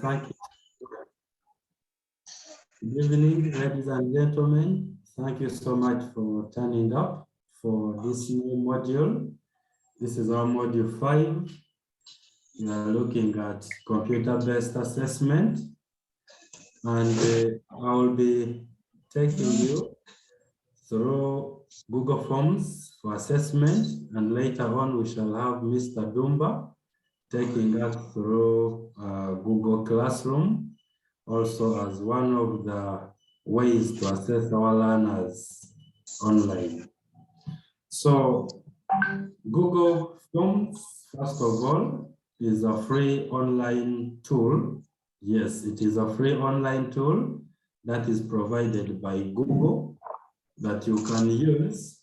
Thank you. Good evening, ladies and gentlemen. Thank you so much for turning up for this new module. This is our module 5. We are looking at computer-based assessment, and I will be taking you through Google Forms for assessment, and later on we shall have Mr. Dumba taking us through Google Classroom, also as one of the ways to assess our learners online. So Google Forms, first of all, is a free online tool. Yes, it is a free online tool that is provided by Google that you can use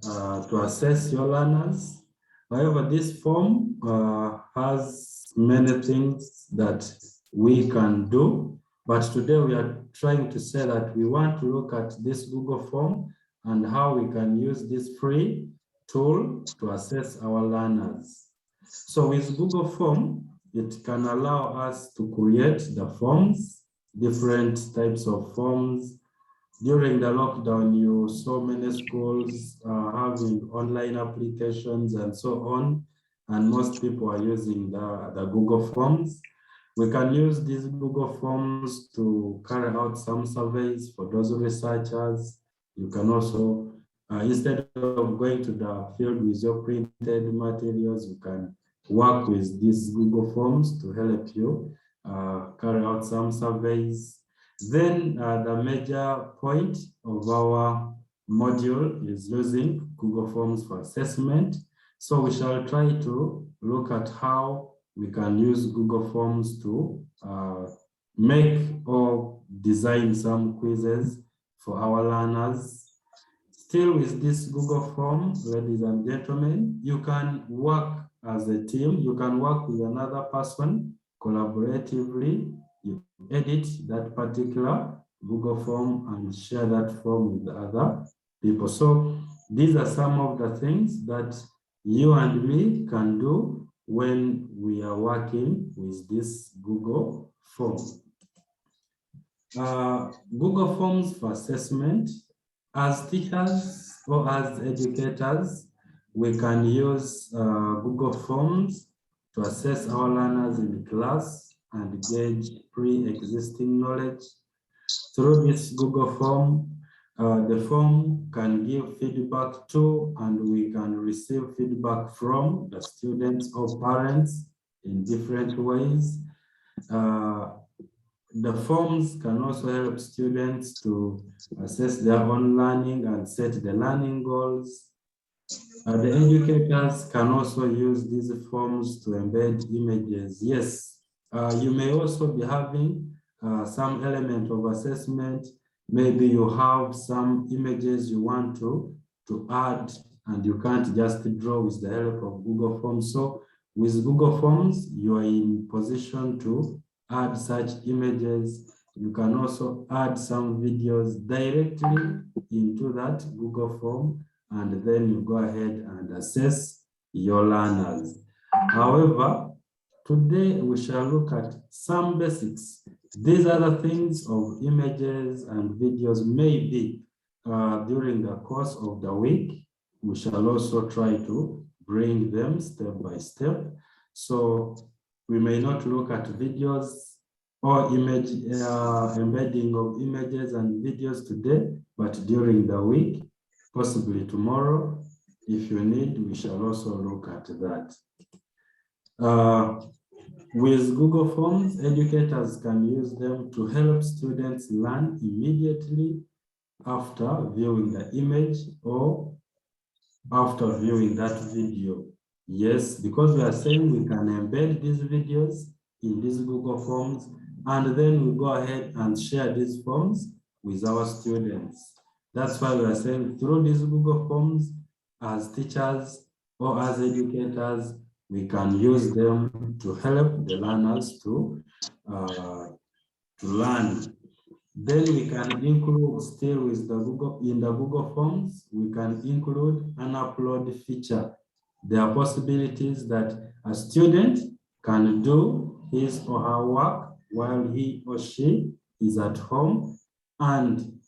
to assess your learners. However, this form has many things that we can do, but today we are trying to say that we want to look at this Google form and how we can use this free tool to assess our learners. So with Google Form, it can allow us to create the forms, different types of forms. During the lockdown, you saw many schools having online applications and so on, and most people are using the Google Forms. We can use these Google Forms to carry out some surveys for those researchers. You can also, instead of going to the field with your printed materials, you can work with these Google Forms to help you carry out some surveys. Then the major point of our module is using Google Forms for assessment. So we shall try to look at how we can use Google Forms to make or design some quizzes for our learners. Still with this Google Form, ladies and gentlemen, you can work as a team. You can work with another person collaboratively. You edit that particular Google form and share that form with other people. So these are some of the things that you and me can do when we are working with this Google form. Google Forms for assessment. As teachers or as educators, we can use Google Forms to assess our learners in class and gauge pre-existing knowledge. Through this Google form, the form can give feedback to, and we can receive feedback from the students or parents in different ways. The forms can also help students to assess their own learning and set the learning goals. The educators can also use these forms to embed images. Yes, you may also be having some element of assessment. Maybe you have some images you want to add, and you can't just draw with the help of Google Forms. So with Google Forms, you are in position to add such images. You can also add some videos directly into that Google form, and then you go ahead and assess your learners. However, today we shall look at some basics. These other things of images and videos maybe during the course of the week. We shall also try to bring them step by step. So we may not look at videos or image embedding of images and videos today, but during the week, possibly tomorrow, if you need, we shall also look at that. With Google Forms, educators can use them to help students learn immediately after viewing the image or after viewing that video. Yes, because we are saying we can embed these videos in these Google Forms, and then we go ahead and share these forms with our students. That's why we are saying through these Google Forms, as teachers or as educators, we can use them to help the learners to learn. Then we can include, still with the in the Google Forms, we can include an upload feature. There are possibilities that a student can do his or her work while he or she is at home and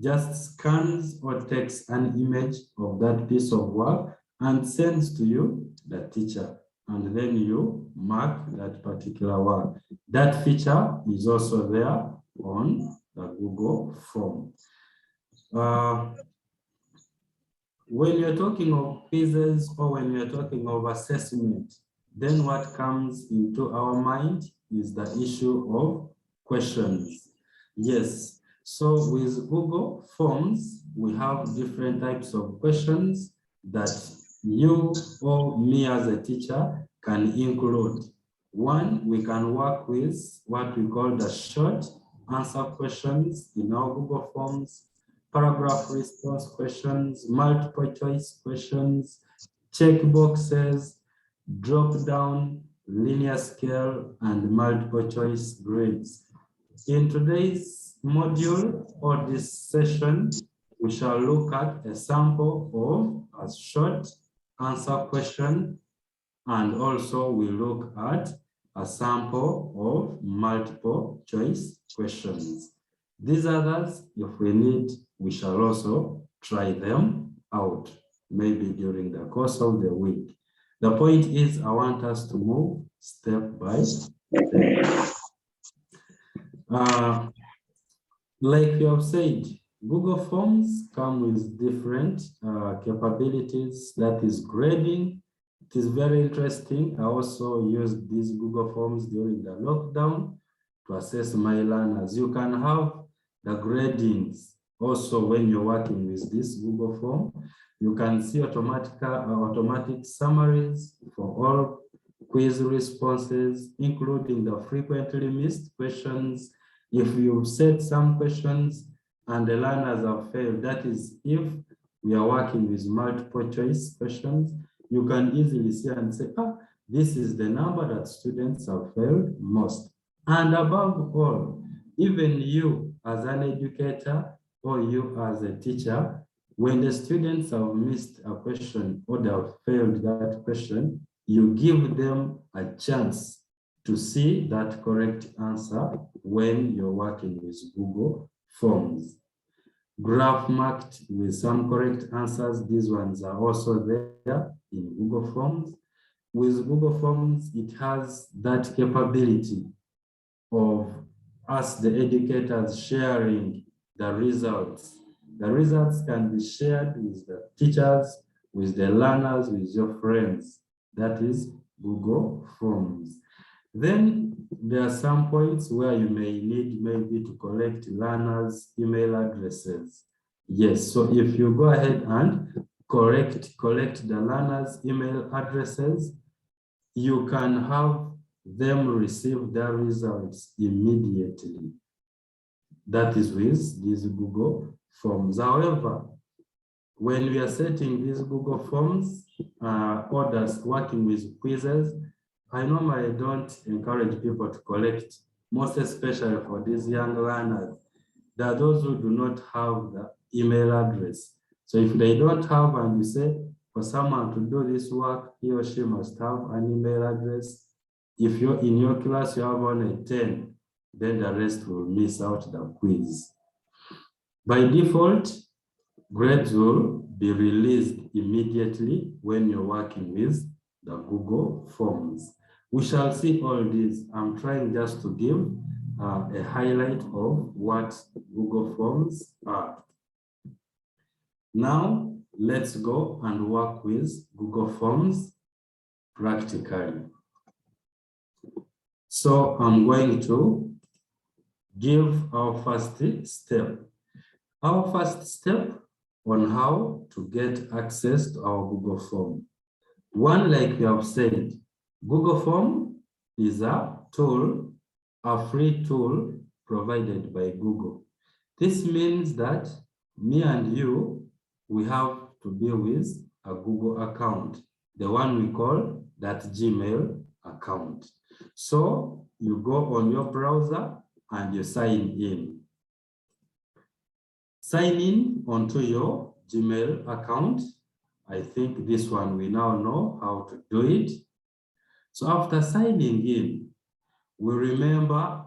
just scans or takes an image of that piece of work and sends to you, the teacher, and then you mark that particular work. That feature is also there on the Google form. When you're talking of quizzes or when you're talking of assessment, then what comes into our mind is the issue of questions. Yes, so with Google Forms, we have different types of questions that you or me as a teacher can include. One, we can work with what we call the short answer questions in our Google Forms, paragraph response questions, multiple choice questions, checkboxes, drop down, linear scale, and multiple choice grades. In today's module or this session, we shall look at a sample of a short answer question, and also we look at a sample of multiple choice questions. These others, if we need, we shall also try them out, maybe during the course of the week. The point is, I want us to move step by step. Like you have said, Google Forms come with different capabilities, that is grading. It is very interesting. I also used these Google Forms during the lockdown to assess my learners. You can have the gradings also when you're working with this Google form. You can see automatic summaries for all quiz responses, including the frequently missed questions. If you've set some questions and the learners have failed, that is, if we are working with multiple choice questions, you can easily see and say, this is the number that students have failed most. And above all, even you as an educator or you as a teacher, when the students have missed a question or they have failed that question, you give them a chance to see that correct answer when you're working with Google Forms. Graph marked with some correct answers, these ones are also there in Google Forms. With Google Forms, it has that capability of us, the educators, sharing the results. The results can be shared with the teachers, with the learners, with your friends. That is Google Forms. Then there are some points where you may need maybe to collect learners' email addresses. Yes, so if you go ahead and collect the learners' email addresses, you can have them receive their results immediately. That is with these Google Forms. However, when we are setting these Google Forms orders working with quizzes, I normally don't encourage people to collect, most especially for these young learners. There are those who do not have the email address. So if they don't have, and you say, for someone to do this work, he or she must have an email address. If you're in your class, you have only 10, then the rest will miss out the quiz. By default, grades will be released immediately when you're working with the Google Forms. We shall see all this. I'm trying just to give a highlight of what Google Forms are. Now, let's go and work with Google Forms practically. So I'm going to give our first step. Our first step on how to get access to our Google Form. One, like we have said, Google Form is a tool, a free tool provided by Google. This means that me and you, we have to be with a Google account, the one we call that Gmail account. So you go on your browser and you sign in. Sign in onto your Gmail account. I think this one we now know how to do it. So after signing in, we remember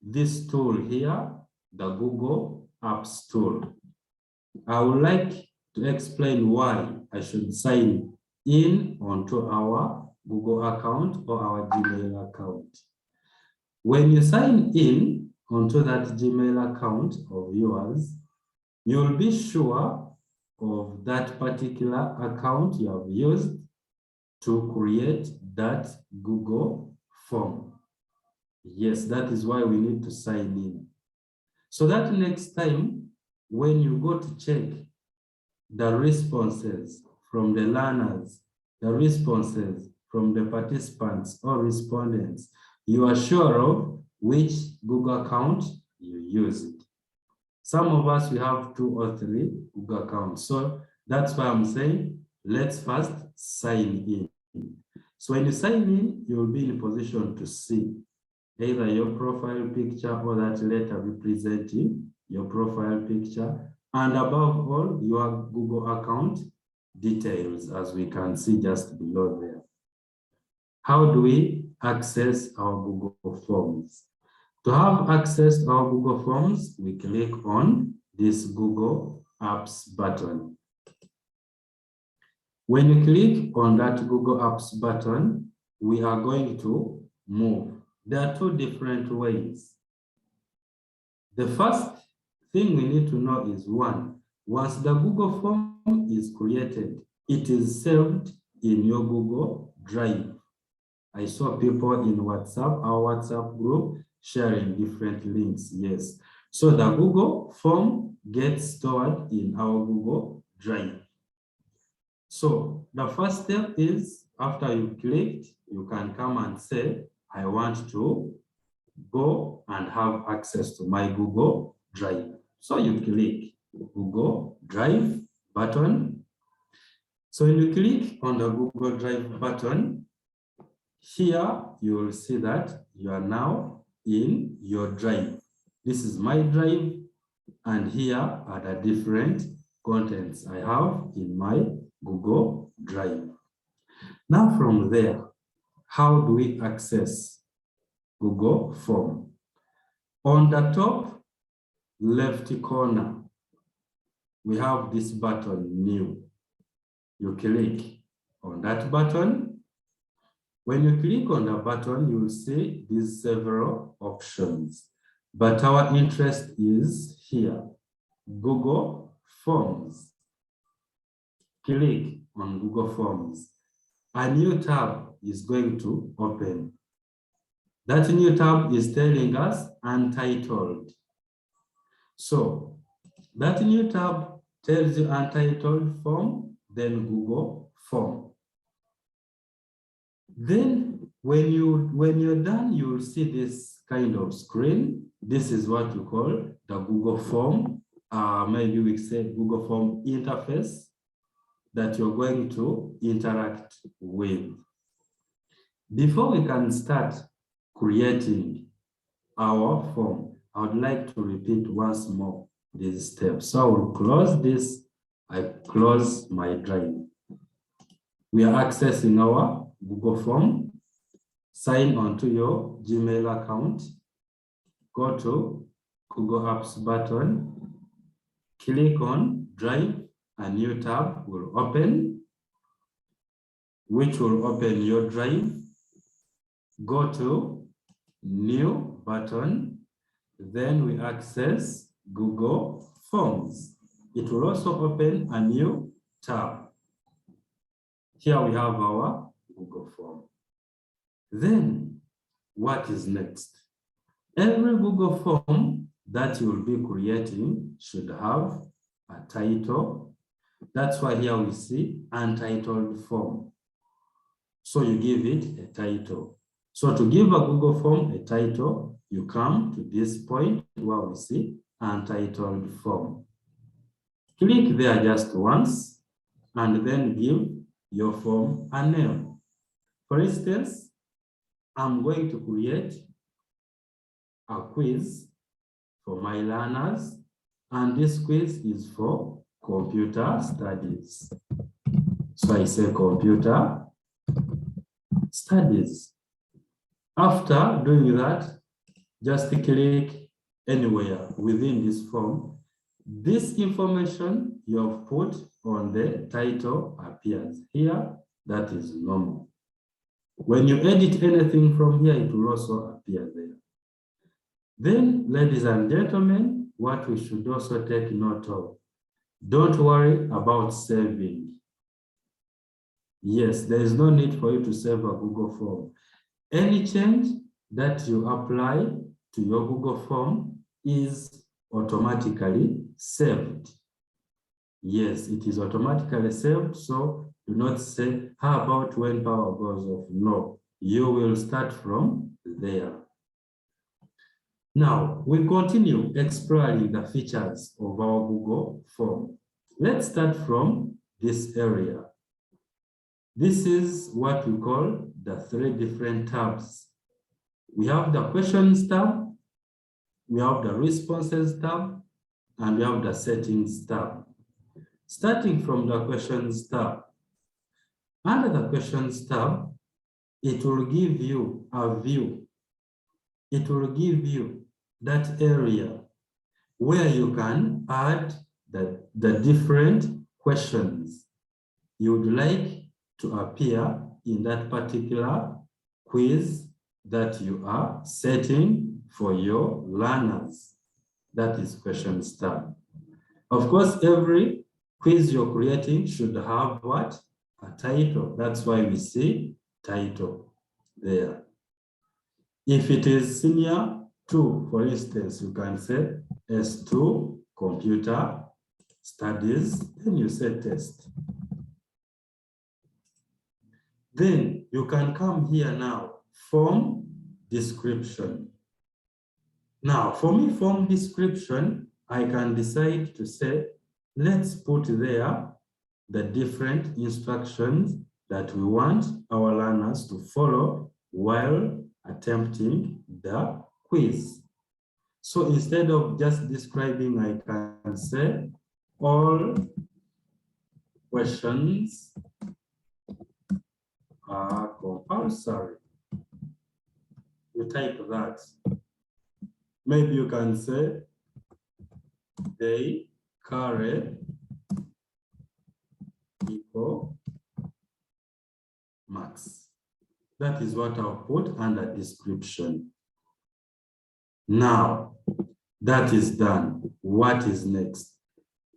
this tool here, the Google Apps tool. I would like to explain why I should sign in onto our Google account or our Gmail account. When you sign in onto that Gmail account of yours, you'll be sure of that particular account you have used to create that Google form. Yes, that is why we need to sign in. So that next time, when you go to check the responses from the learners, the responses from the participants or respondents, you are sure of which Google account you used. Some of us, we have 2 or 3 Google accounts. So that's why I'm saying, let's first sign in. So when you sign in, you'll be in a position to see either your profile picture or that letter representing your profile picture, and above all, your Google account details, as we can see just below there. How do we access our Google Forms? To have access to our Google Forms, we click on this Google Apps button. When you click on that Google Apps button, we are going to move. There are 2 different ways. The first thing we need to know is, 1, once the Google form is created, it is saved in your Google Drive. I saw people in WhatsApp, our WhatsApp group, sharing different links. Yes. So the Google form gets stored in our Google Drive. So the first step is, after you clicked, you can come and say, I want to go and have access to my Google Drive. So you click Google Drive button. So when you click on the Google Drive button, here you will see that you are now in your drive. This is my drive, and here are the different contents I have in my Google Drive. Now from there, how do we access Google Form? On the top left corner, we have this button, New. You click on that button. When you click on the button, you will see these several options. But our interest is here, Google Forms. Click on Google Forms. A new tab is going to open. That new tab is telling us Untitled. So that new tab tells you Untitled Form, then Google Form. Then when you're done, you will see this kind of screen. This is what we call the Google Form. Maybe we say Google Form interface that you're going to interact with. Before we can start creating our form, I would like to repeat once more these steps. So I will close this. I close my drive. We are accessing our Google Form. Sign on to your Gmail account. Go to Google Apps button. Click on Drive. A new tab will open, which will open your drive. Go to New button. Then we access Google Forms. It will also open a new tab. Here we have our Google Form. Then, what is next? Every Google Form that you will be creating should have a title. That's why here we see Untitled Form. So you give it a title. So to give a Google Form a title, you come to this point where we see Untitled Form. Click there just once, and then give your form a name. For instance, I'm going to create a quiz for my learners, and this quiz is for computer studies. So I say computer studies. After doing that, just click anywhere within this form. This information you have put on the title appears here. That is normal. When you edit anything from here, it will also appear there. Then, ladies and gentlemen, what we should also take note of, don't worry about saving. Yes, there is no need for you to save a Google form. Any change that you apply to your Google form is automatically saved. Yes, it is automatically saved, so do not say, how about when power goes off? No, you will start from there. Now, we continue exploring the features of our Google form. Let's start from this area. This is what we call the 3 different tabs. We have the questions tab, we have the responses tab, and we have the settings tab. Starting from the questions tab, under the questions tab, it will give you a view. It will give you that area where you can add the different questions you would like to appear in that particular quiz that you are setting for your learners. That is questions tab. Of course, every quiz you're creating should have what? A title. That's why we see title there. If it is senior 2, for instance, you can say S2 computer studies, then you say test. Then you can come here now, form description. Now, for me, form description, I can decide to say, let's put there the different instructions that we want our learners to follow while attempting the quiz. So instead of just describing, I can say all questions are compulsory. You type that. Maybe you can say they carry equal marks. That is what I'll put under description. Now, that is done. What is next?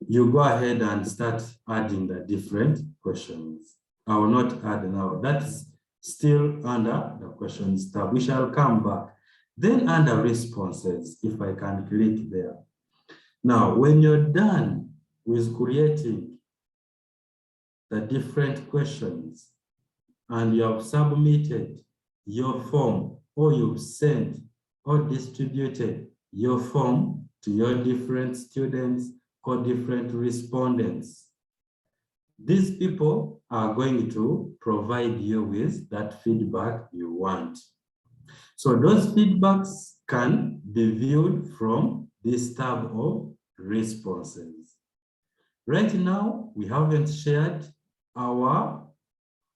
You go ahead and start adding the different questions. I will not add now. That is still under the questions tab. We shall come back. Then under responses, if I can click there. Now, when you're done with creating the different questions and you have submitted your form, or you've sent or distributed your form to your different students or different respondents, these people are going to provide you with that feedback you want. So those feedbacks can be viewed from this tab of responses. Right now, we haven't shared our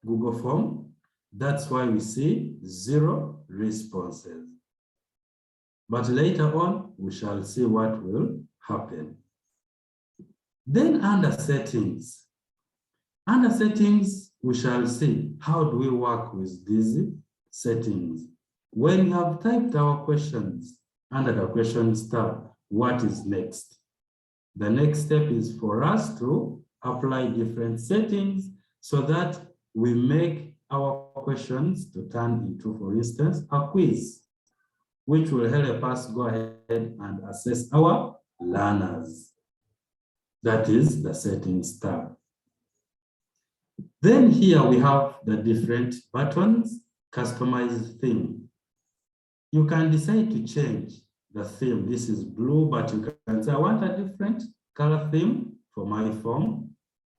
Google form. That's why we see 0 responses. But later on, we shall see what will happen. Then under settings. Under settings, we shall see how do we work with these settings. When we have typed our questions under the questions tab, what is next? The next step is for us to apply different settings so that we make our questions to turn into, for instance, a quiz, which will help us go ahead and assess our learners. That is the settings tab. Then here we have the different buttons, customize theme. You can decide to change the theme. This is blue, but you can say, I want a different color theme for my form.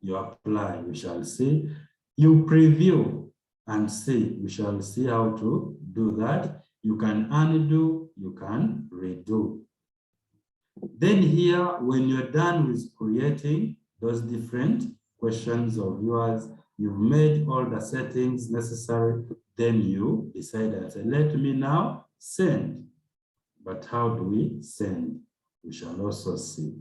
You apply, we shall see. You preview and see, we shall see how to do that. You can undo, you can redo. Then here, when you're done with creating those different questions of yours, you've made all the settings necessary, then you decide and say, let me now send. But how do we send? We shall also see.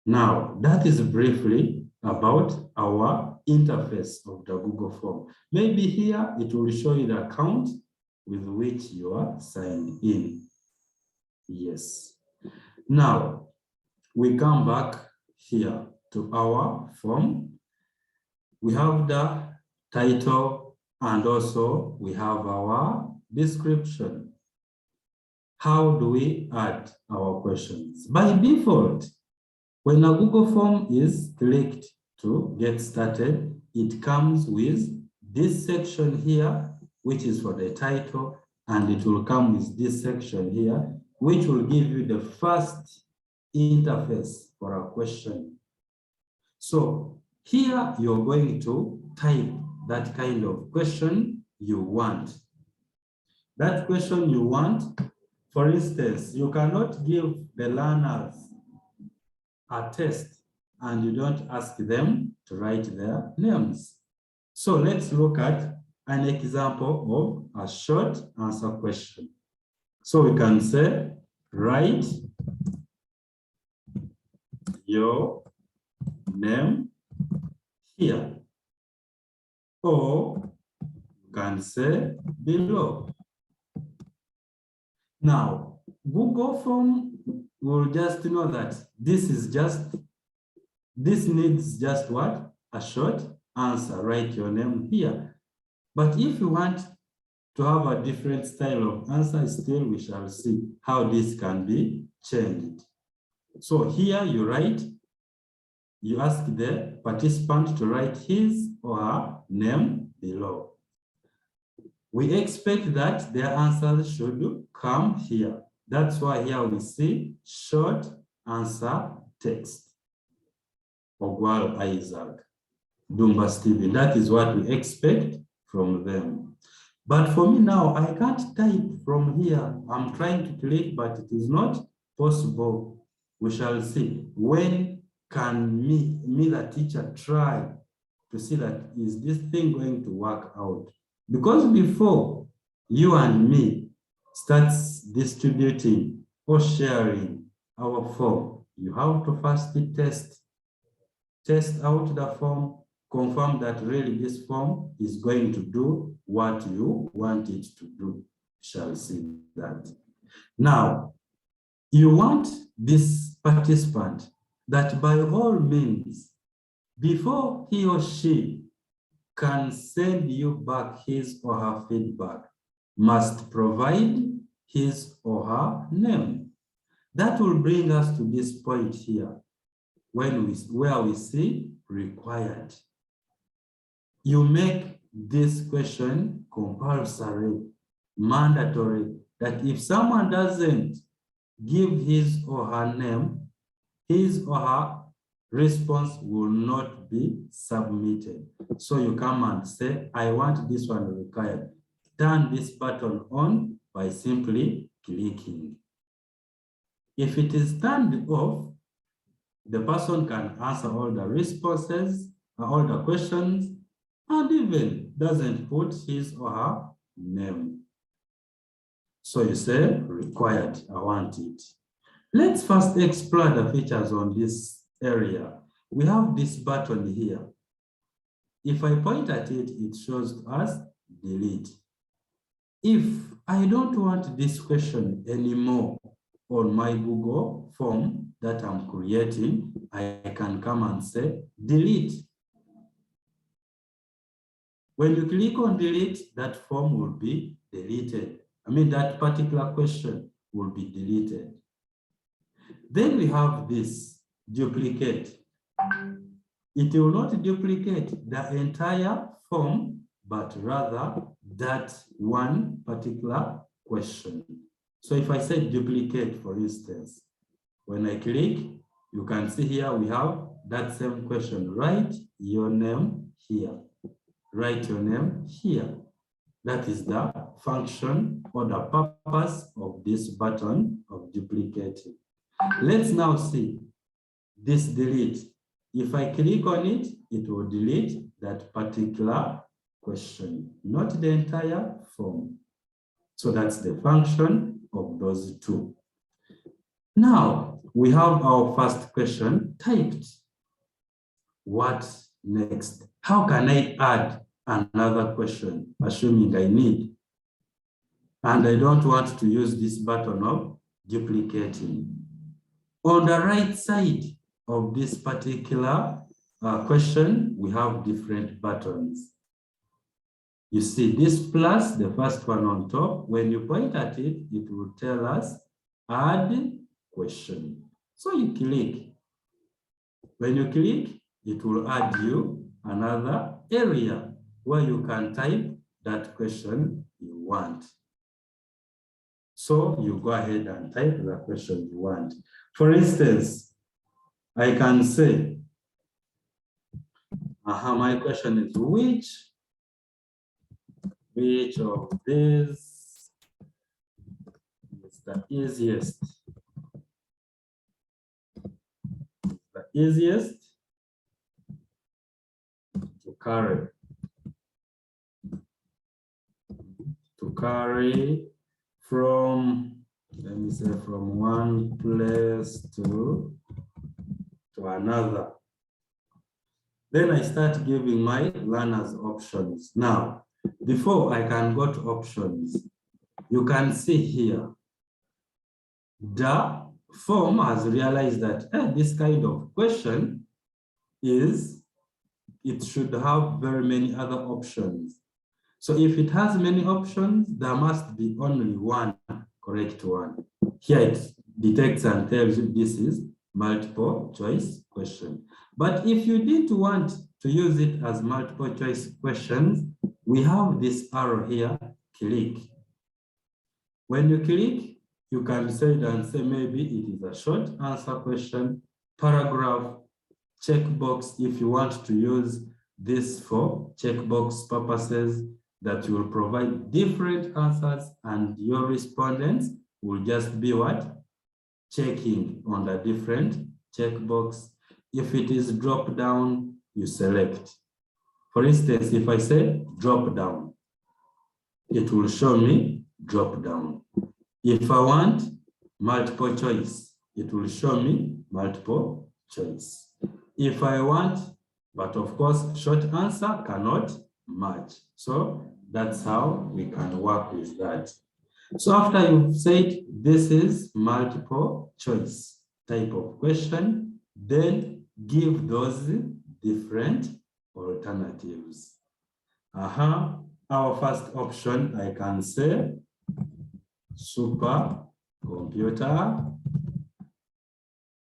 Now, that is briefly about our interface of the Google form. Maybe here it will show you the account with which you are signed in. Yes. Now, we come back here to our form. We have the title and also we have our description. How do we add our questions? By default, when a Google form is clicked to get started, it comes with this section here, which is for the title, and it will come with this section here, which will give you the first interface for a question. So here you're going to type that kind of question you want. That question you want, for instance, you cannot give the learners a test and you don't ask them to write their names. So let's look at an example of a short answer question. So we can say, write your name here, or you can say below. Now, Google form will just know that this needs just what? A short answer, write your name here. But if you want to have a different style of answer, still we shall see how this can be changed. So here you ask the participant to write his or her name below. We expect that their answers should come here. That's why here we see short answer text. Ogwal Isaac, Dumba Stephen. That is what we expect from them. But for me now, I can't type from here. I'm trying to click, but it is not possible. We shall see. When can me the teacher, try to see that is this thing going to work out? Because before you and me starts distributing or sharing our form, you have to first test out the form, confirm that really this form is going to do what you want it to do. Shall see that. Now, you want this participant that by all means, before he or she can send you back his or her feedback, must provide his or her name. That will bring us to this point here, where we see required. You make this question compulsory, mandatory, that if someone doesn't give his or her name, his or her response will not be submitted. So you come and say, I want this one required. Turn this button on by simply clicking. If it is turned off, the person can answer all the responses, all the questions, and even doesn't put his or her name. So you say, required, I want it. Let's first explore the features on this area. We have this button here. If I point at it, it shows us delete. If I don't want this question anymore on my Google form that I'm creating, I can come and say delete. When you click on delete, that form will be deleted. I mean, that particular question will be deleted. Then we have this duplicate. It will not duplicate the entire form, but rather that one particular question. So if I say duplicate, for instance, when I click, you can see here we have that same question. Write your name here. Write your name here. That is the function or the purpose of this button of duplicating. Let's now see this delete. If I click on it, it will delete that particular question, not the entire form. So that's the function of those two. Now, we have our first question typed. What next? How can I add another question, assuming I need? And I don't want to use this button of duplicating. On the right side of this particular question, we have different buttons. You see this plus, the first one on top, when you point at it, it will tell us add question. So you click. When you click, it will add you another area where you can type that question you want. So you go ahead and type the question you want. For instance, I can say, my question is which of these is the easiest? The easiest to carry. To carry from, let me say, from one place to another. Then I start giving my learners options. Now, before I can go to options, you can see here, the form has realized that this kind of question it should have very many other options. So if it has many options, there must be only one correct one. Here it detects and tells you this is multiple choice question. But if you didn't want to use it as multiple choice questions, we have this arrow here, click. When you click, you can say it and say maybe it is a short answer question, paragraph, checkbox, if you want to use this for checkbox purposes, that you will provide different answers and your respondents will just be what? Checking on the different checkbox. If it is drop down, you select. For instance, if I say drop down, it will show me drop down. If I want multiple choice, it will show me multiple choice. If I want, but of course, short answer cannot match. So that's how we can work with that. So after you've said this is multiple choice type of question, then give those different alternatives. Our first option, I can say supercomputer.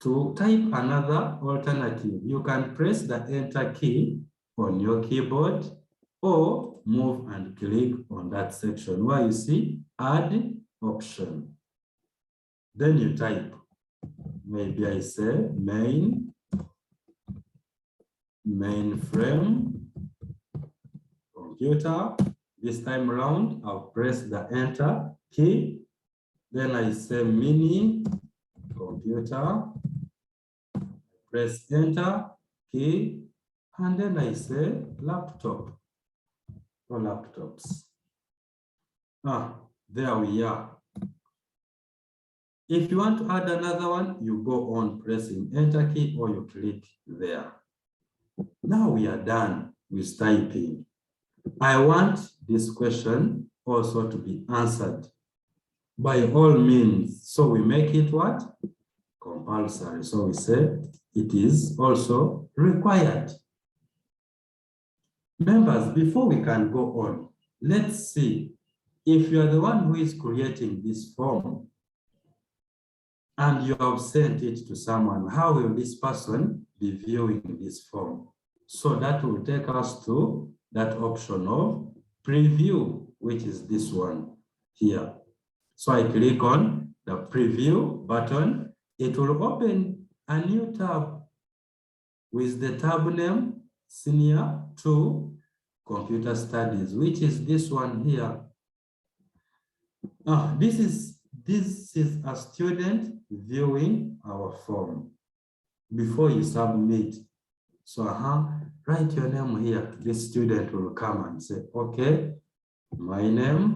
To type another alternative, you can press the enter key on your keyboard or move and click on that section where you see add option. Then you type, maybe I say mainframe computer. This time around, I'll press the enter key. Then I say mini computer. Press enter key, and then I say laptop or laptops. There we are. If you want to add another one, you go on pressing enter key or you click there. Now we are done with typing. I want this question also to be answered by all means. So we make it what? Compulsory. So we say it is also required. Members, before we can go on, let's see if you are the one who is creating this form and you have sent it to someone, how will this person be viewing this form? So that will take us to that option of preview, which is this one here. So I click on the preview button. It will open a new tab with the tab name Senior 2 Computer Studies, which is this one here. This is a student viewing our form. Before you submit, So write your name here. This student will come and say, okay, my name,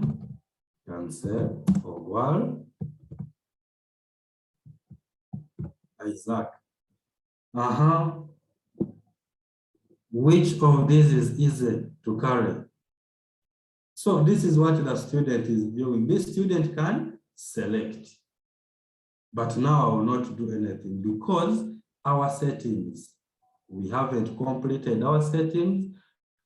you can say Ogwal Isaac. Which of these is easy to carry? So this is what the student is doing. This student can select. But now I will not do anything because our settings, we haven't completed our settings.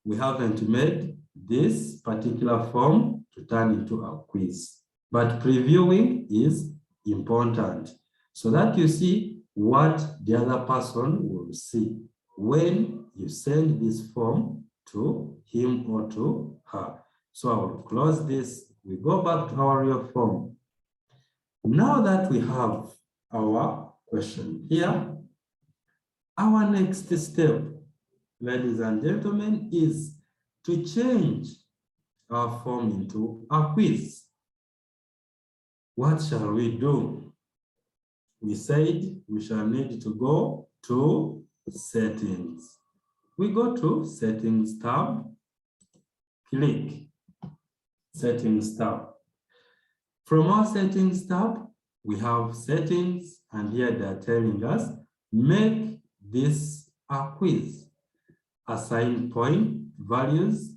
We haven't made this particular form to turn into a quiz. But previewing is important so that you see what the other person will see when you send this form to him or to her. So I will close this. We go back to our real form. Now that we have our question here, our next step, ladies and gentlemen, is to change our form into a quiz. What shall we do? We said we shall need to go to settings. We go to settings tab, click settings tab. From our settings tab, we have settings, and here they are telling us, make this a quiz. Assign point values,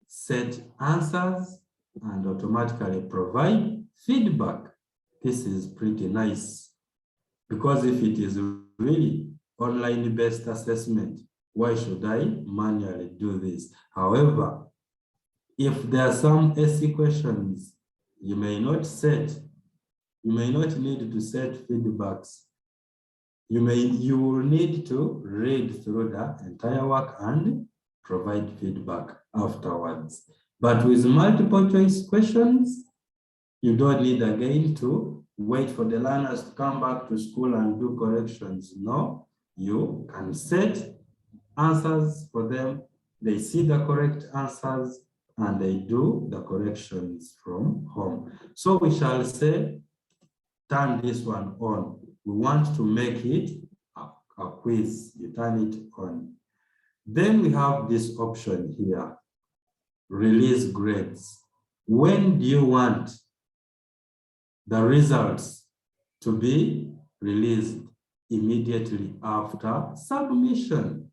set answers, and automatically provide feedback. This is pretty nice because if it is really online-based assessment, why should I manually do this? However, if there are some SC questions you may not need to set feedbacks. You will need to read through the entire work and provide feedback afterwards. But with multiple choice questions, you don't need again to wait for the learners to come back to school and do corrections. No, you can set answers for them. They see the correct answers and they do the corrections from home. So we shall say, turn this one on. We want to make it a quiz. You turn it on. Then we have this option here, release grades. When do you want the results to be released? Immediately after submission.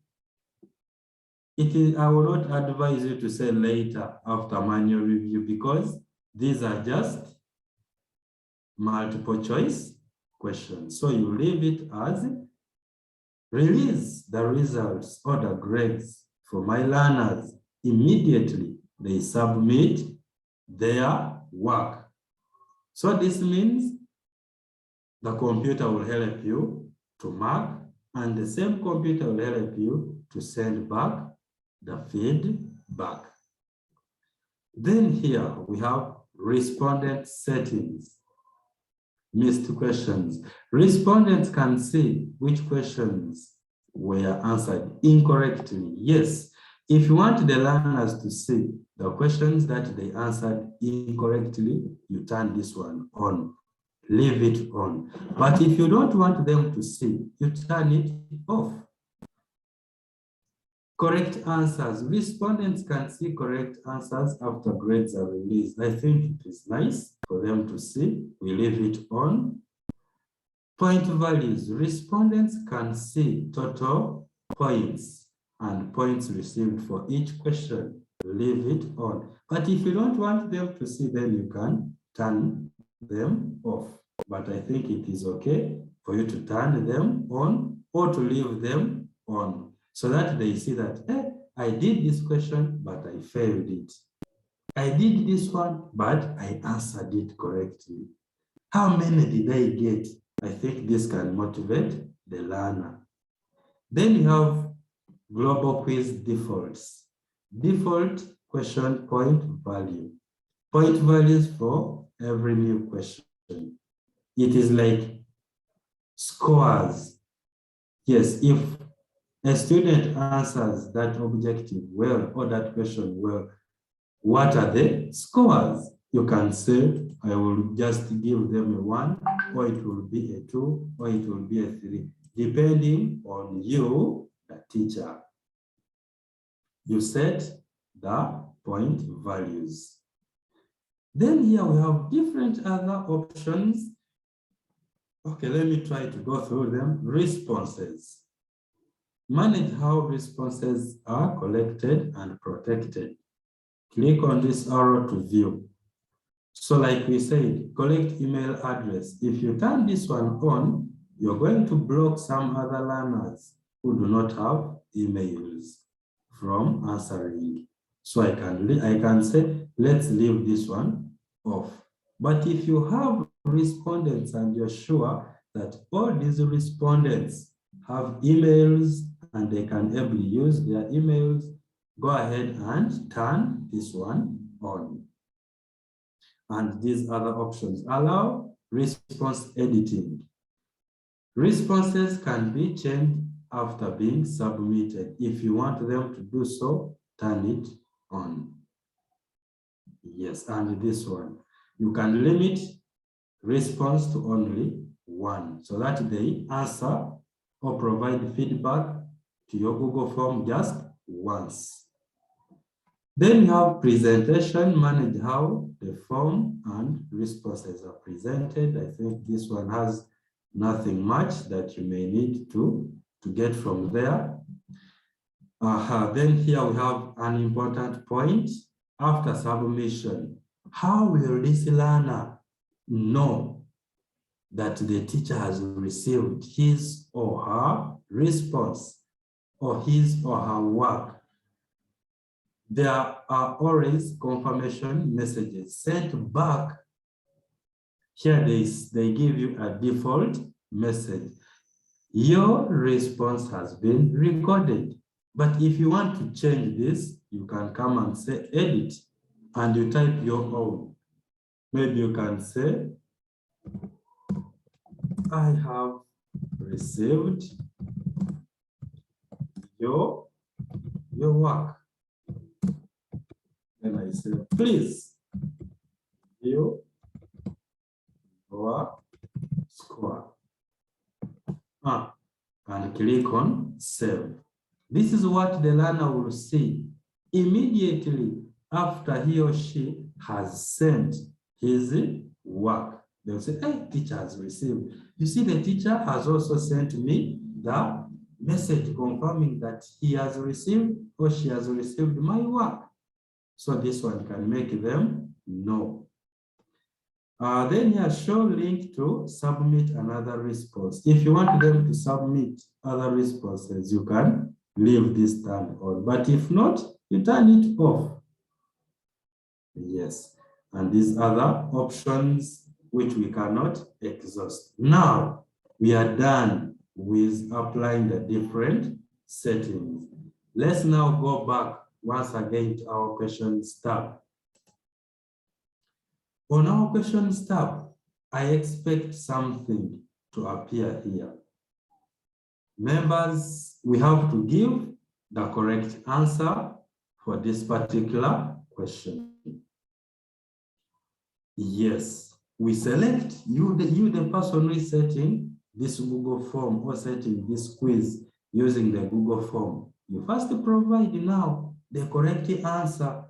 I will not advise you to say later after manual review because these are just multiple choice questions. So you leave it as release the results or the grades for my learners immediately they submit their work. So this means the computer will help you to mark, and the same computer will help you to send back the feedback. Then here we have respondent settings. Missed questions. Respondents can see which questions were answered incorrectly. Yes, if you want the learners to see the questions that they answered incorrectly, you turn this one on, leave it on. But if you don't want them to see, you turn it off. Correct answers. Respondents can see correct answers after grades are released. I think it is nice for them to see. We leave it on. Point values. Respondents can see total points and points received for each question. Leave it on. But if you don't want them to see, then you can turn them off. But I think it is okay for you to turn them on or to leave them on, so that they see that, I did this question, but I failed it. I did this one, but I answered it correctly. How many did I get? I think this can motivate the learner. Then you have global quiz defaults. Default question point value. Point values for every new question. It is like scores. Yes, if a student answers that objective well or that question well, what are the scores? You can say, I will just give them a 1, or it will be a 2, or it will be a 3, depending on you, the teacher. you set the point values. Then here we have different other options. Okay, let me try to go through them. Responses. Manage how responses are collected and protected. Click on this arrow to view. So like we said, collect email address. If you turn this one on, you're going to block some other learners who do not have emails from answering. So I can say, let's leave this one off. But if you have respondents and you're sure that all these respondents have emails and they can ably use their emails, go ahead and turn this one on. And these other options allow response editing. Responses can be changed after being submitted. If you want them to do so, turn it on. Yes, and this one. You can limit response to only one so that they answer or provide feedback to your Google form just once. Then you have presentation, manage how the form and responses are presented. I think this one has nothing much that you may need to get from there. Then here we have an important point. After submission, how will this learner know that the teacher has received his or her response or his or her work? There are always confirmation messages sent back. Here they give you a default message. Your response has been recorded. But if you want to change this, you can come and say edit and you type your own. Maybe you can say, I have received your work. Then I say, please view your score. And click on save. This is what the learner will see immediately after he or she has sent his work. They'll say, hey, teacher has received. You see, the teacher has also sent me the message confirming that he has received or she has received my work. So this one can make them know. Then here, show link to submit another response. If you want them to submit other responses, you can leave this turned on. But if not, you turn it off. Yes. And these other options, which we cannot exhaust. Now, we are done with applying the different settings. Let's now go back once again to our questions tab. On our questions tab, I expect something to appear here. Members, we have to give the correct answer for this particular question. Yes, we select you, the person who is setting this Google form or setting this quiz using the Google form. You first provide now the correct answer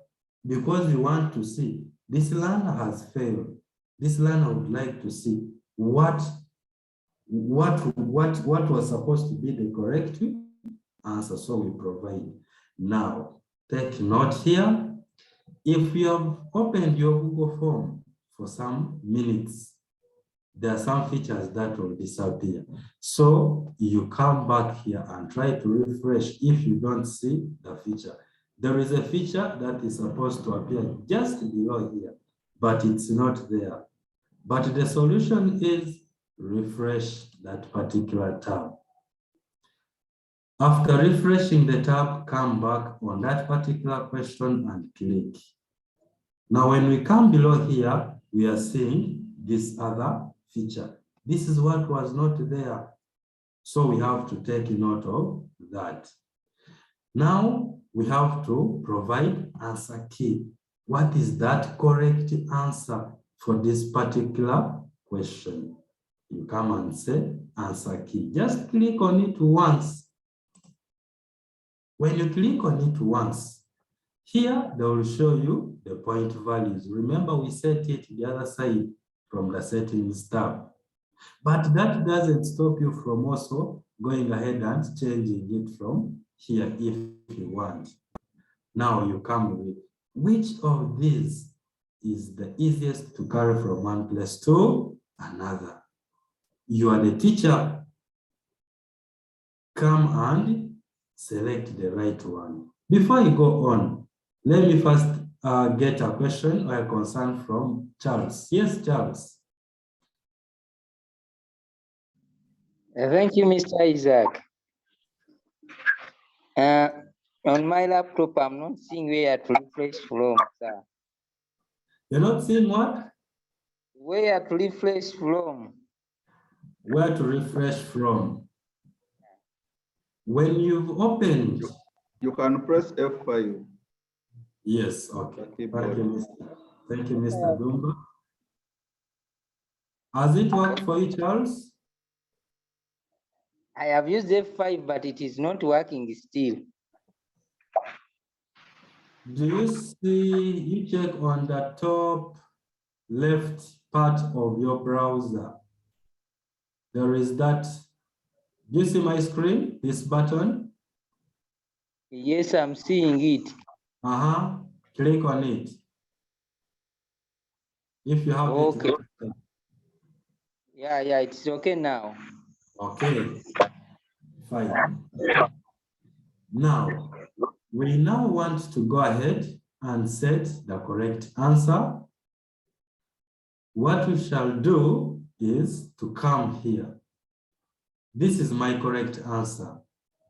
because we want to see this learner has failed. This learner would like to see what was supposed to be the correct answer. So we provide. Now, take note here. If you have opened your Google form for some minutes, there are some features that will disappear. So you come back here and try to refresh if you don't see the feature. There is a feature that is supposed to appear just below here, but it's not there. But the solution is refresh that particular tab. After refreshing the tab, come back on that particular question and click. Now, when we come below here, we are seeing this other feature. This is what was not there. So we have to take note of that. Now, we have to provide answer key. What is that correct answer for this particular question? You come and say answer key. Just click on it once. When you click on it once, here they will show you the point values. Remember, we set it the other side from the settings tab. But that doesn't stop you from also going ahead and changing it from here if you want. Now you come with which of these is the easiest to carry from one place to another. You are the teacher. Come and select the right one. Before you go on, let me first get a question or a concern from Charles. Yes, Charles. Thank you, Mr. Isaac. On my laptop, I'm not seeing where to refresh from, sir. You're not seeing what? Where to refresh from? Where to refresh from? When you've opened. You can press F5. Yes, okay. Thank you, Mr. Dumba. Has it worked for you, Charles? I have used F5, but it is not working still. Do you see, you check on the top left part of your browser? There is that, do you see my screen, this button? Yes, I'm seeing it. Click on it. If you have okay. it. Yeah, it's okay now. Okay, fine. Now, we now want to go ahead and set the correct answer. What we shall do is to come here. This is my correct answer.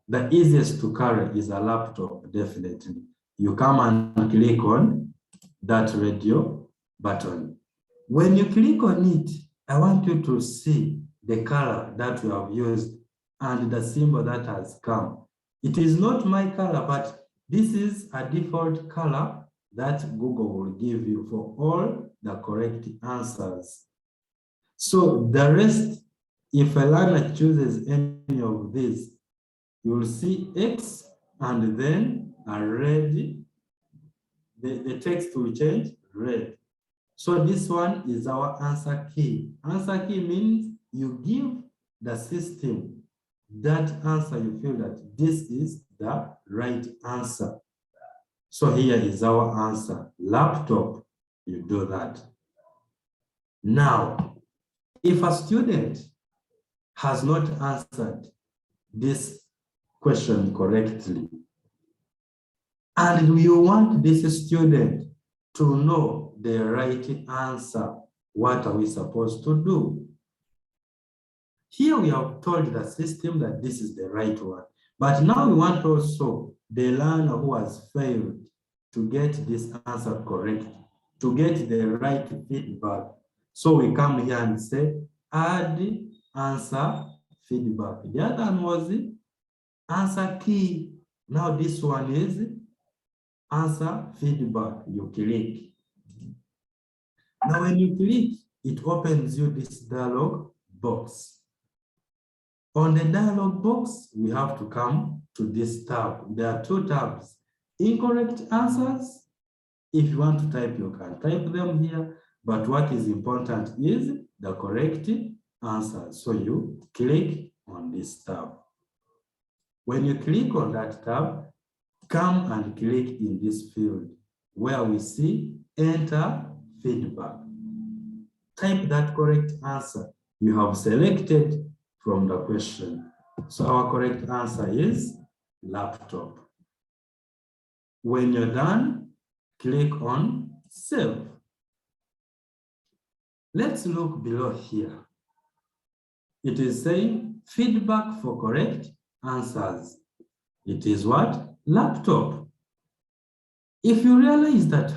The easiest to carry is a laptop, definitely. You come and click on that radio button. When you click on it, I want you to see the color that we have used and the symbol that has come. It is not my color, but this is a default color that Google will give you for all the correct answers. So the rest, if a learner chooses any of these, you will see X and then a red, the text will change red. So this one is our answer key. Answer key means you give the system that answer you feel that this is the right answer. So here is our answer, laptop, you do that. Now, if a student has not answered this question correctly, and you want this student to know the right answer, what are we supposed to do? Here we have told the system that this is the right one, but now we want also the learner who has failed to get this answer correct, to get the right feedback. So we come here and say, add answer feedback. The other one was answer key. Now this one is answer feedback. You click. Now when you click, it opens you this dialog box. On the dialog box, we have to come to this tab. There are two tabs. Incorrect answers. If you want to type, you can type them here. But what is important is the correct answer. So you click on this tab. When you click on that tab, come and click in this field where we see enter feedback. Type that correct answer you have selected from the question. So our correct answer is laptop. When you're done, click on save. Let's look below here. It is saying feedback for correct answers. It is what? Laptop. If you realize that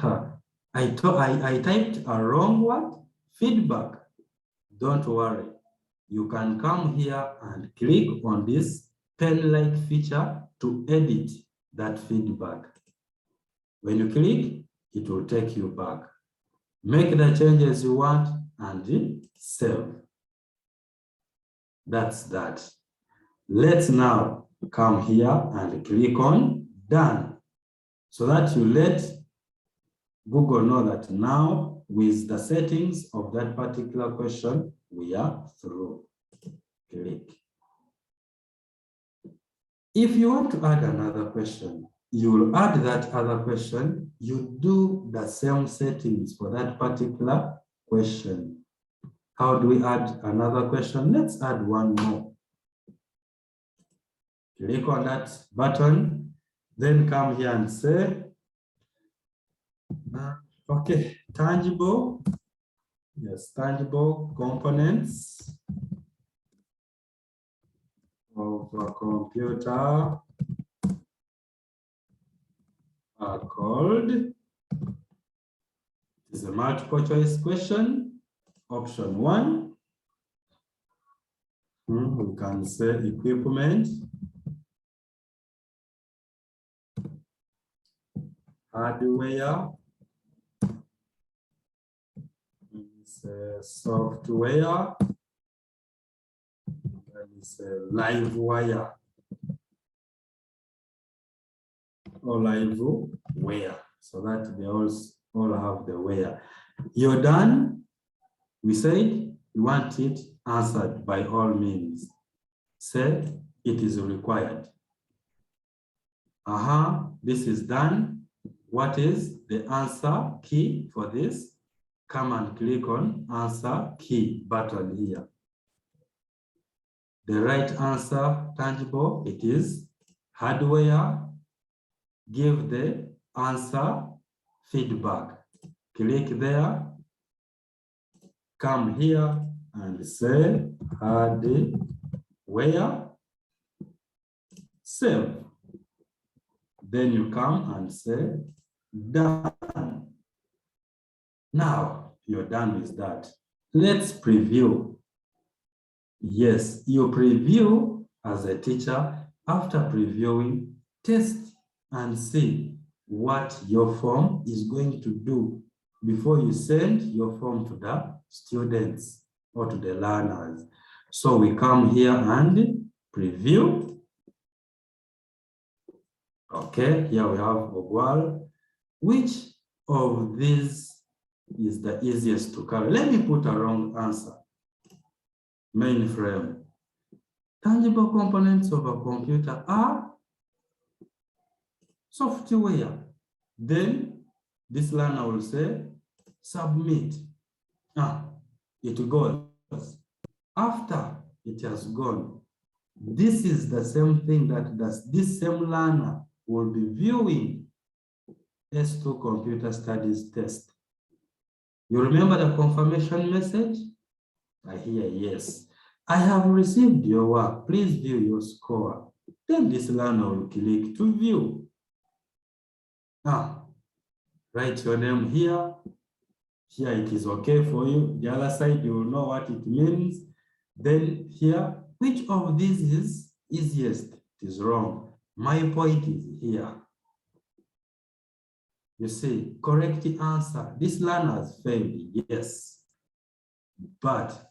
I typed a wrong word, feedback, don't worry. You can come here and click on this pen-like feature to edit that feedback. When you click, it will take you back. Make the changes you want and save. That's that. Let's now come here and click on done, so that you let Google know that now with the settings of that particular question, we are through. Click. If you want to add another question, you will add that other question. You do the same settings for that particular question. How do we add another question? Let's add one more. Click on that button, then come here and say, okay, tangible. Yes, tangible components of a computer are called. It's a multiple choice question. Option 1. We can say equipment, hardware, software, and live wire or live wire, so that they all have the wire. You're done. We said we want it answered by all means. Say it is required. This is done. What is the answer key for this? Come and click on answer key button here. The right answer, tangible, it is hardware. Give the answer feedback. Click there. Come here and say hardware. Save. Then you come and say done. Now you're done with that. Let's preview. Yes, you preview as a teacher. After previewing, test and see what your form is going to do before you send your form to the students or to the learners. So we come here and preview. Okay, here we have Ogwal. Which of these is the easiest to carry? Let me put a wrong answer. Mainframe. Tangible components of a computer are software. Then this learner will say, submit. It goes. After it has gone, this is the same thing that this same learner will be viewing S2 Computer Studies test. You remember the confirmation message? I hear yes. I have received your work. Please view your score. Then this learner will click to view. Write your name here. Here it is okay for you. The other side, you will know what it means. Then here, which of these is easiest? It is wrong. My point is here. You see, correct answer. This learner has failed, yes. But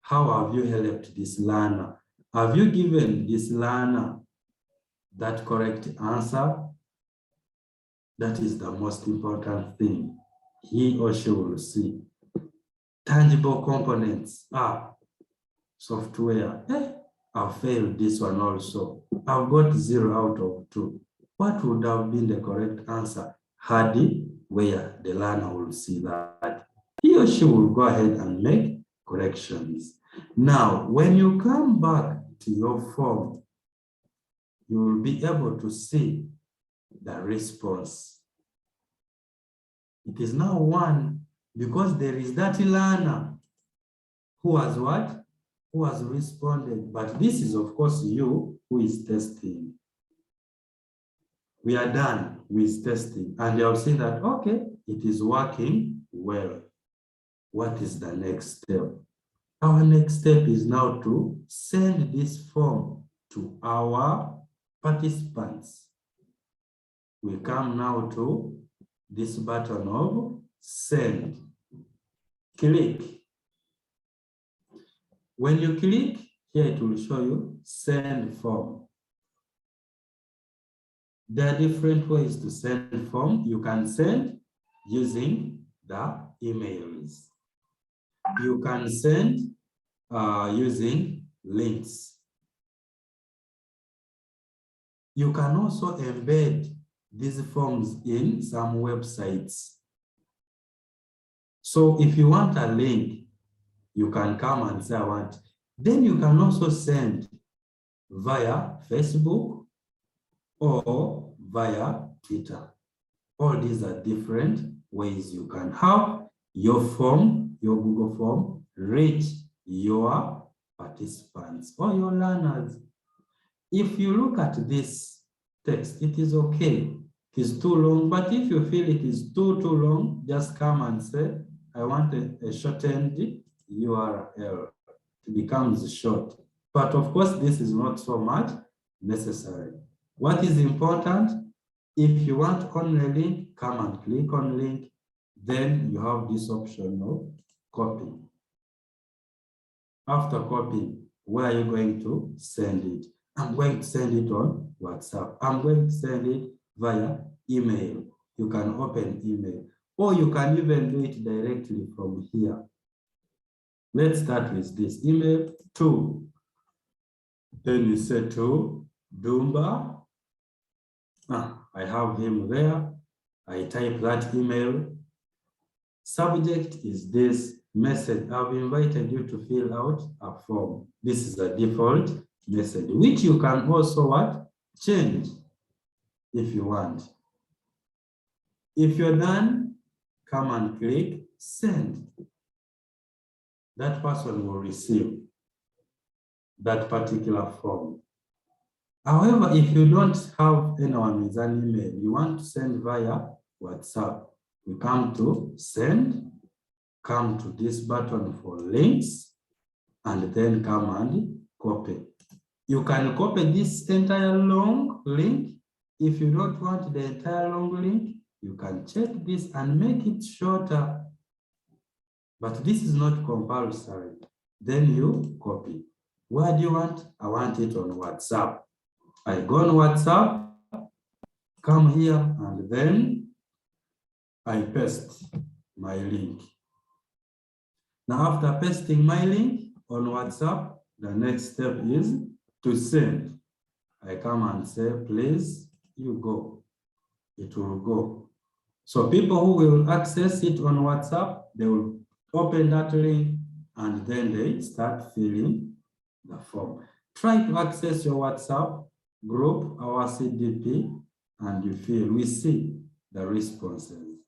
how have you helped this learner? Have you given this learner that correct answer? That is the most important thing. He or she will see. Tangible components are software. I've failed this one also. I've got 0 out of 2. What would have been the correct answer? Hardware, the learner will see that. He or she will go ahead and make corrections. Now, when you come back to your form, you will be able to see the response. It is now 1 because there is that learner who has what? Who has responded. But this is, of course, you who is testing. We are done with testing and you have seen that, okay, it is working well. What is the next step? Our next step is now to send this form to our participants. We come now to this button of send. Click. When you click, here it will show you send form. There are different ways to send form. You can send using the emails. You can send using links. You can also embed these forms in some websites. So if you want a link, you can come and say, I want. Then you can also send via Facebook or via Twitter. All these are different ways you can have your form, your Google form, reach your participants or your learners. If you look at this text, it is okay. It is too long, but if you feel it is too long, just come and say, I want a shortened URL. It becomes short. But of course, this is not so much necessary. What is important, if you want only a link, come and click on link. Then you have this option of copy. After copying, where are you going to send it? I'm going to send it on WhatsApp. I'm going to send it via email. You can open email, or you can even do it directly from here. Let's start with this email to, then you say to Dumba. I have him there. I type that email. Subject is this message. I've invited you to fill out a form. This is a default message, which you can also what? Change if you want. If you're done, come and click send. That person will receive that particular form. However, if you don't have anyone with an email, you want to send via WhatsApp, you come to send, come to this button for links, and then come and copy. You can copy this entire long link. If you don't want the entire long link, you can check this and make it shorter. But this is not compulsory. Then you copy. Where do you want? I want it on WhatsApp. I go on WhatsApp, come here, and then I paste my link. Now, after pasting my link on WhatsApp, the next step is to send. I come and say, please, you go. It will go. So people who will access it on WhatsApp, they will open that link and then they start filling the form. Try to access your WhatsApp group, our CDP, and you fill. We see the responses.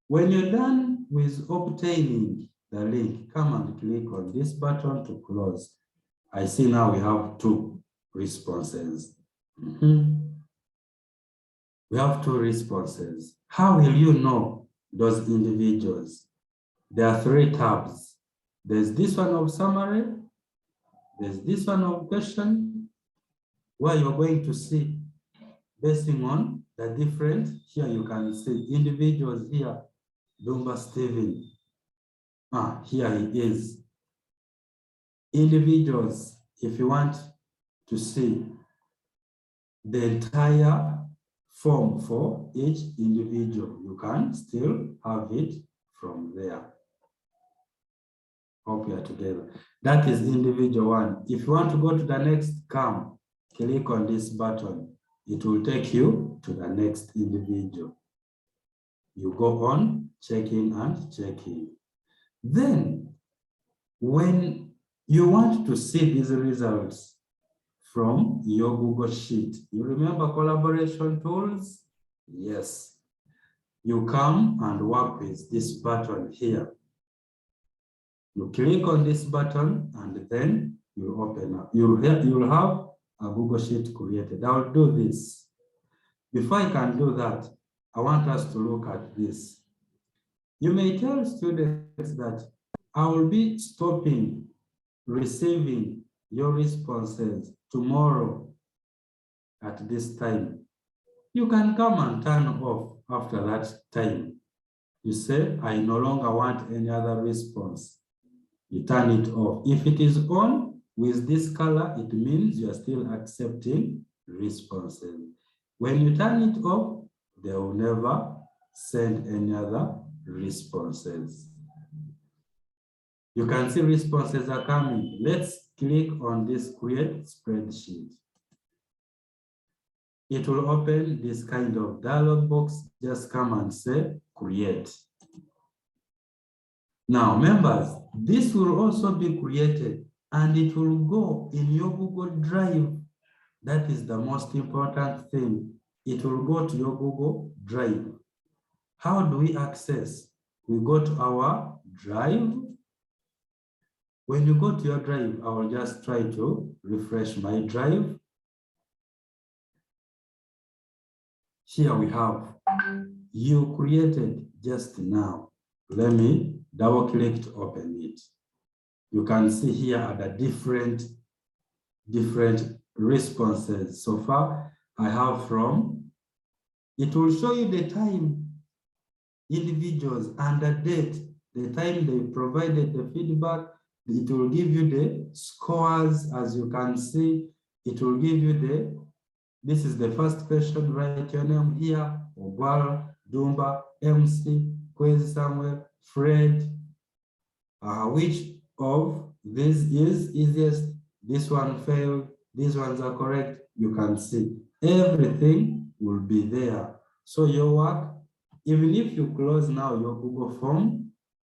When you're done with obtaining the link, come and click on this button to close. I see now we have 2 responses. We have 2 responses. How will you know those individuals? There are 3 tabs. There's this one of summary. There's this one of question, where you're going to see, basing on the different, here you can see individuals here, Dumba Steven. Here he is. Individuals, if you want to see the entire form for each individual, you can still have it from there. Hope we are together. That is individual 1. If you want to go to the next, come, click on this button. It will take you to the next individual. You go on, check in and check in. Then, when you want to see these results from your Google Sheet, you remember collaboration tools? Yes. You come and work with this button here. You click on this button and then you open up. You'll have a Google Sheet created. I'll do this. Before I can do that, I want us to look at this. You may tell students that I will be stopping receiving your responses tomorrow at this time. You can come and turn off after that time. You say, I no longer want any other response. You turn it off. If it is on with this color, it means you are still accepting responses. When you turn it off, they will never send any other responses. You can see responses are coming. Let's click on this create spreadsheet. It will open this kind of dialog box. Just come and say create. Now, members, this will also be created and it will go in your Google Drive. That is the most important thing. It will go to your Google Drive. How do we access? We go to our Drive. When you go to your Drive, I will just try to refresh my Drive. Here we have, you created just now. Let me double click to open it. You can see here are the different responses. So far, I have from, it will show you the time, individuals and the date, the time they provided the feedback. It will give you the scores. As you can see, it will give you this is the first question, write your name here, Ogwal, Dumba, MC, Kwezi Samuel, Fred. Which of these is easiest? This one failed, these ones are correct. You can see everything will be there. So your work, even if you close now your Google form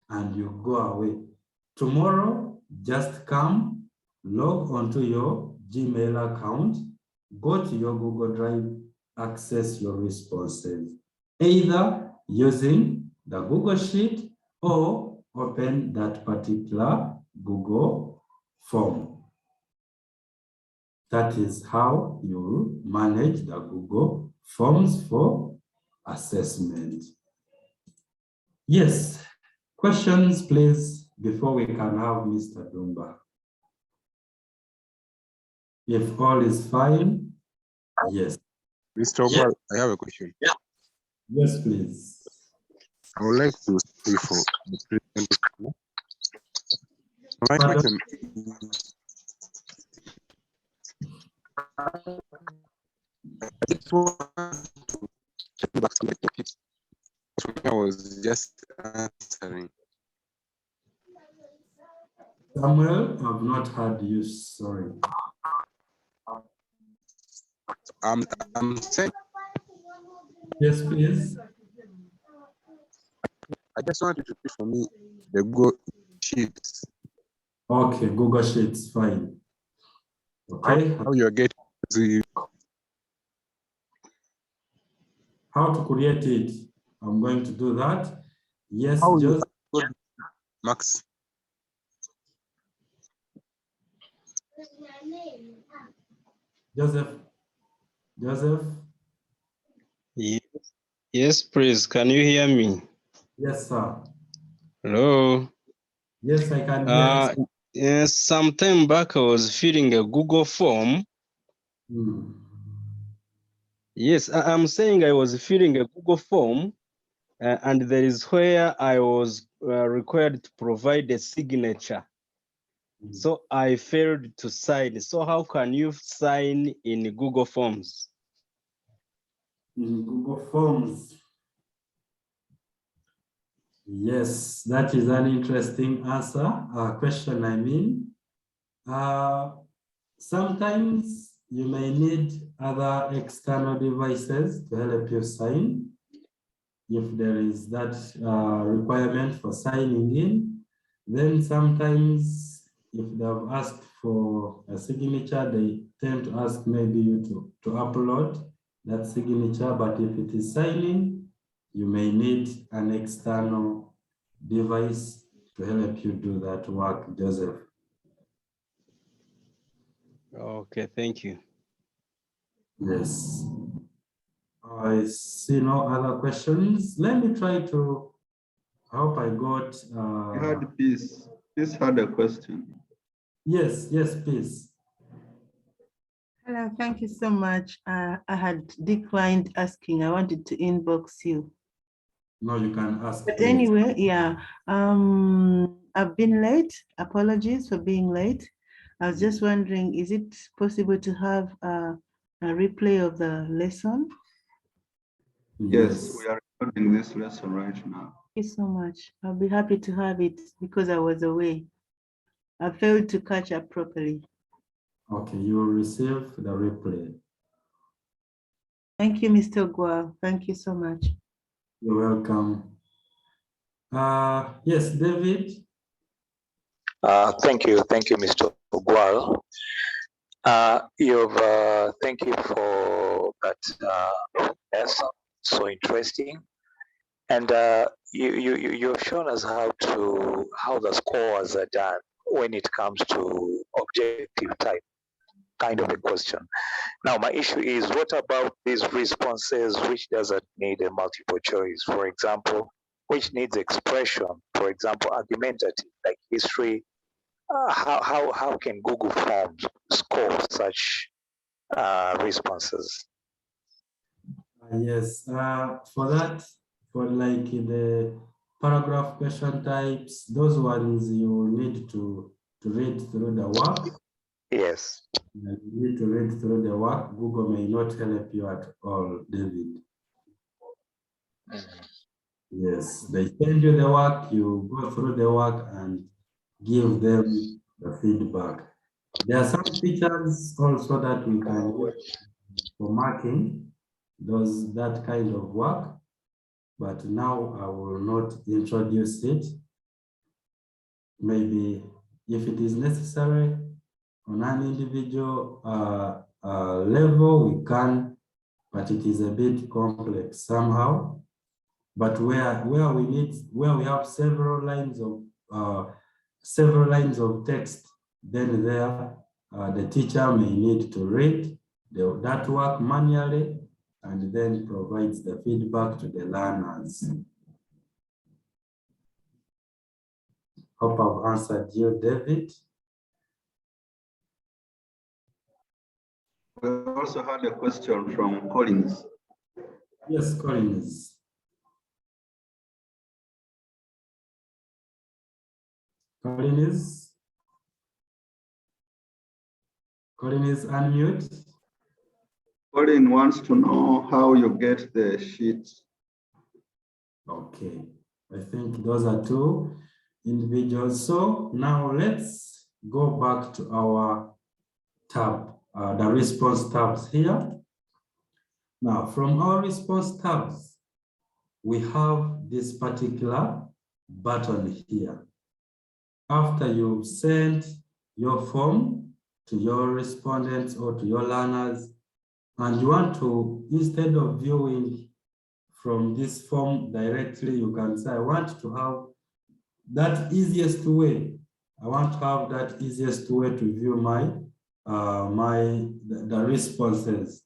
and you go away, tomorrow just come, log onto your Gmail account, go to your Google Drive, access your responses, either using the Google Sheet or open that particular Google form. That is how you manage the Google Forms for assessment. Yes, questions, please, before we can have Mr. Dumba. If all is fine, yes. Mr. Ogwal, I have a question. Yes, please. I would like to speak for the president. My question I was just answering. Samuel, I've not heard you, sorry. I'm saying, Yes, please. I just want you to repeat for me the Google Sheets. Okay, Google Sheets, fine. Okay. How you're getting to How to create it? I'm going to do that. Yes, how just Max. Joseph. Yes, please. Can you hear me? Yes, sir. Hello. Yes, I can hear you. Yes, some time back I was filling a Google form. Yes, I'm saying I was filling a Google form, and there is where I was required to provide a signature. So I failed to sign. So how can you sign in Google Forms? In Google Forms. Yes, that is an interesting question, I mean. Sometimes you may need other external devices to help you sign. If there is that requirement for signing in, then sometimes if they've asked for a signature, they tend to ask maybe you to upload that signature. But if it is signing, you may need an external device to help you do that work, Joseph. Okay, thank you. Yes. I see no other questions. Let me try to, I hope I got. I had Peace. Peace had a question. Yes, please. Hello, thank you so much. I had declined asking. I wanted to inbox you. No, you can ask. But please. anyway, yeah. I've been late. Apologies for being late. I was just wondering, is it possible to have a replay of the lesson? Yes, we are recording this lesson right now. Thank you so much. I'll be happy to have it because I was away. I failed to catch up properly. Okay, you will receive the replay. Thank you, Mr. Gual. Thank you so much. You're welcome. Yes, David. Thank you, Mr. Gual. Thank you for that lesson. So interesting, and you've shown us how the scores are done when it comes to objective type kind of a question. Now, my issue is, what about these responses which doesn't need a multiple choice? For example, which needs expression, for example, argumentative, like history. How can Google Forms score such responses? Yes, for that, for like the paragraph question types, those ones you will need to read through the work. Yes. You need to read through the work. Google may not help you at all, David. Yes, they send you the work, you go through the work and give them the feedback. There are some features also that we can use for marking that kind of work, but now I will not introduce it. Maybe if it is necessary on an individual level, we can, but it is a bit complex somehow. But where we have several lines of text, then there the teacher may need to read that work manually and then provides the feedback to the learners. Hope I've answered you, David. We also had a question from Collins. Yes, Collins. Collins, unmute. Colin wants to know how you get the sheets. Okay, I think those are two individuals. So now let's go back to our tab, the response tabs here. Now from our response tabs, we have this particular button here. After you've sent your form to your respondents or to your learners, and you want to, instead of viewing from this form directly, you can say, I want to have that easiest way. I want to have that easiest way to view the responses.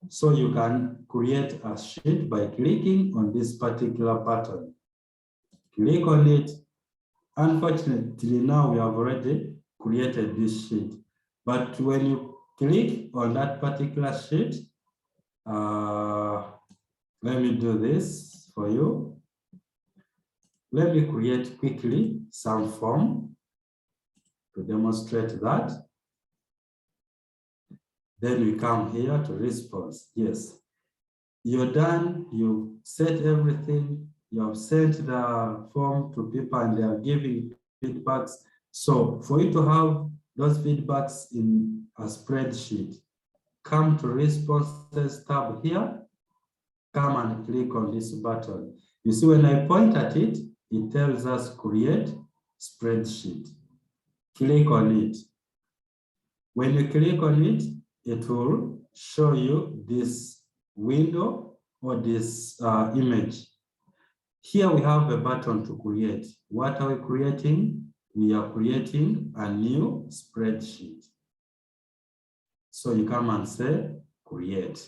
So you can create a sheet by clicking on this particular button. Click on it. Unfortunately, now we have already created this sheet. But when you click on that particular sheet, let me do this for you. Let me create quickly some form to demonstrate that. Then we come here to response. Yes, you're done. You've set everything. You have sent the form to people and they are giving feedbacks. So for you to have those feedbacks in a spreadsheet, come to responses tab here, come and click on this button. You see, when I point at it, it tells us create spreadsheet. Click on it. When you click on it, it will show you this window or this image. Here we have a button to create. What are we creating? We are creating a new spreadsheet. So you come and say create.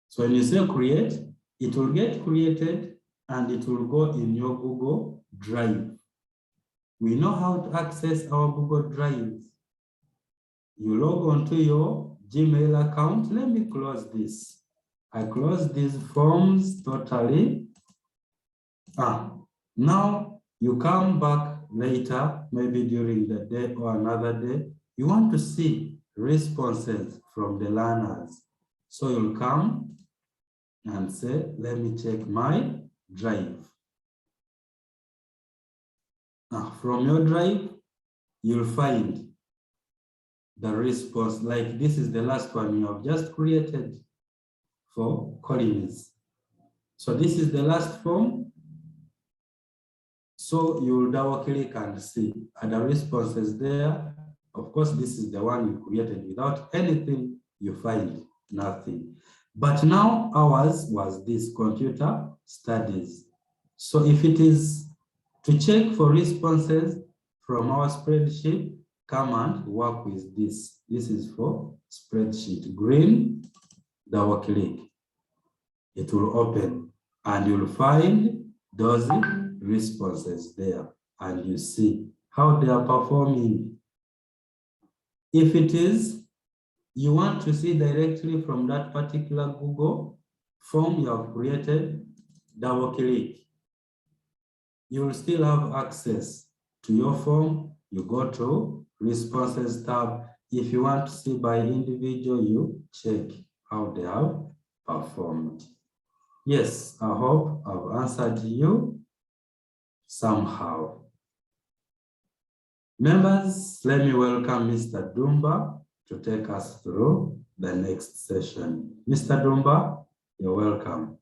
So when you say create, it will get created and it will go in your Google Drive. We know how to access our Google Drive. You log onto your Gmail account. Let me close this. I close these forms totally. Now you come back later, maybe during the day or another day. You want to see responses from the learners. So you'll come and say, let me check my drive. Now, from your drive, you'll find the response, like this is the last one you have just created for Collins. So this is the last form. So you'll double click and see the responses there. Of course, this is the one you created without anything, you find nothing. But now ours was this computer studies. So if it is to check for responses from our spreadsheet, come and work with this. This is for spreadsheet. Green, double click. It will open and you'll find those responses there and you see how they are performing. If it is, you want to see directly from that particular Google form you have created, double click. You will still have access to your form. You go to responses tab. If you want to see by individual, you check how they have performed. Yes, I hope I've answered you somehow. Members, let me welcome Mr. Dumba to take us through the next session. Mr. Dumba, you're welcome.